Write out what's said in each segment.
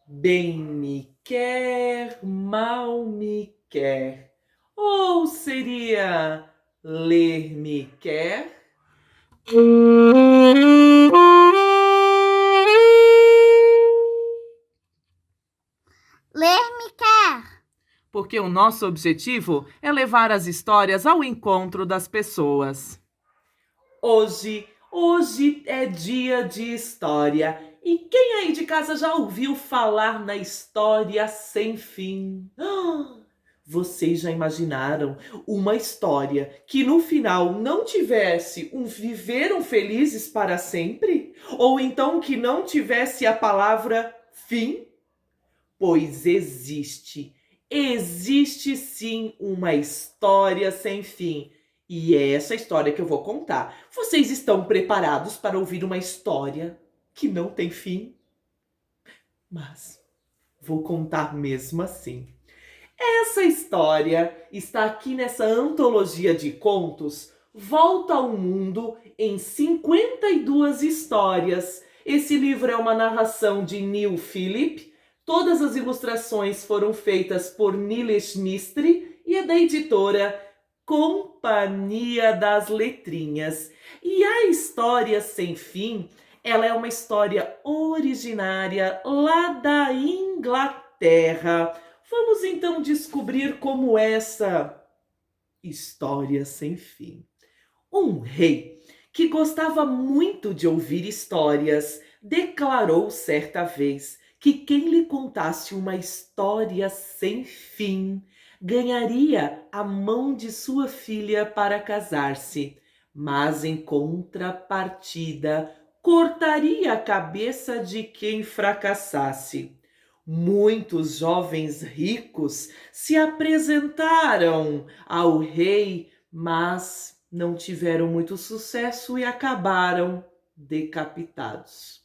Bem me quer, mal me quer. Ou seria ler me quer? Ler me quer. Porque o nosso objetivo é levar as histórias ao encontro das pessoas. Hoje é dia de história. E quem aí de casa já ouviu falar na história sem fim? Vocês já imaginaram uma história que no final não tivesse um viveram felizes para sempre? Ou então que não tivesse a palavra fim? Pois existe sim uma história sem fim. E é essa história que eu vou contar. Vocês estão preparados para ouvir uma história que não tem fim? Mas vou contar mesmo assim. Essa história está aqui nessa antologia de contos Volta ao Mundo em 52 histórias. Esse livro é uma narração de Neil Phillip. Todas as ilustrações foram feitas por Nilesh Mistry e é da editora Companhia das Letrinhas. E a história sem fim, ela é uma história originária lá da Inglaterra. Vamos então descobrir como essa história sem fim. Um rei que gostava muito de ouvir histórias declarou certa vez que quem lhe contasse uma história sem fim ganharia a mão de sua filha para casar-se, mas em contrapartida cortaria a cabeça de quem fracassasse. Muitos jovens ricos se apresentaram ao rei, mas não tiveram muito sucesso e acabaram decapitados.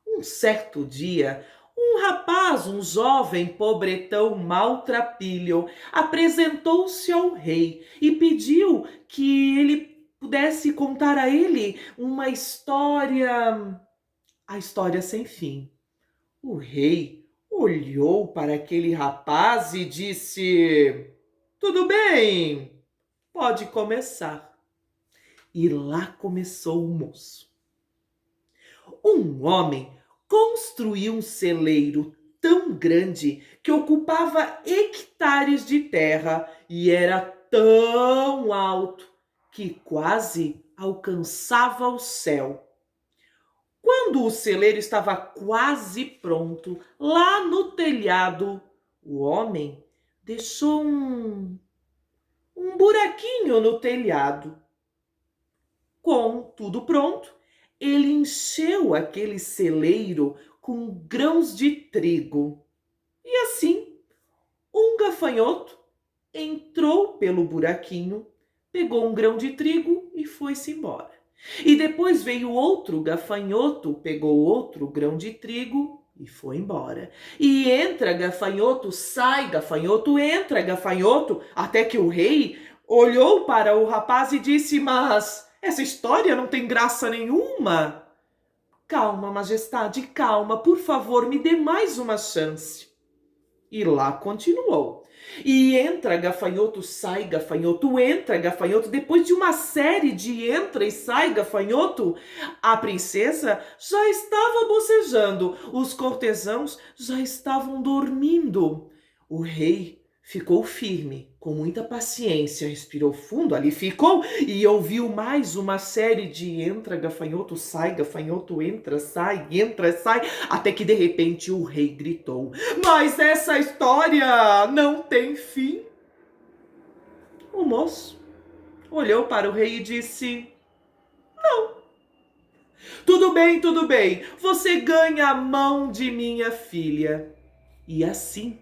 Um certo dia, um rapaz, um jovem pobretão maltrapilho, apresentou-se ao rei e pediu que ele pudesse contar a ele uma história, a história sem fim. O rei olhou para aquele rapaz e disse: Tudo bem, pode começar. E lá começou o moço. Um homem construiu um celeiro tão grande que ocupava hectares de terra e era tão alto que quase alcançava o céu. Quando o celeiro estava quase pronto, lá no telhado, o homem deixou um buraquinho no telhado. Com tudo pronto, ele encheu aquele celeiro com grãos de trigo. E assim, um gafanhoto entrou pelo buraquinho, pegou um grão de trigo e foi-se embora. E depois veio outro gafanhoto, pegou outro grão de trigo e foi embora. E entra gafanhoto, sai gafanhoto, entra gafanhoto, até que o rei olhou para o rapaz e disse: Mas essa história não tem graça nenhuma. Calma, majestade, calma, por favor, me dê mais uma chance. E lá continuou. E entra gafanhoto, sai gafanhoto, entra gafanhoto. Depois de uma série de entra e sai gafanhoto, a princesa já estava bocejando, os cortesãos já estavam dormindo. O rei ficou firme, com muita paciência, respirou fundo, ali ficou e ouviu mais uma série de entra gafanhoto, entra, sai, até que de repente o rei gritou: Mas essa história não tem fim. O moço olhou para o rei e disse: tudo bem, você ganha a mão de minha filha. E assim,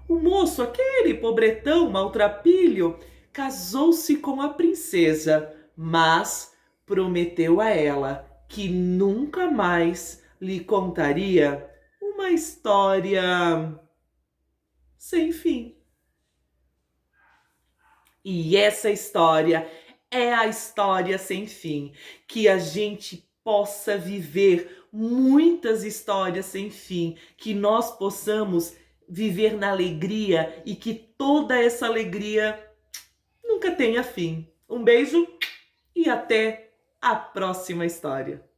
o moço, aquele pobretão maltrapilho, casou-se com a princesa, mas prometeu a ela que nunca mais lhe contaria uma história sem fim. E essa história é a história sem fim, que a gente possa viver muitas histórias sem fim, que nós possamos viver na alegria e que toda essa alegria nunca tenha fim. Um beijo e até a próxima história.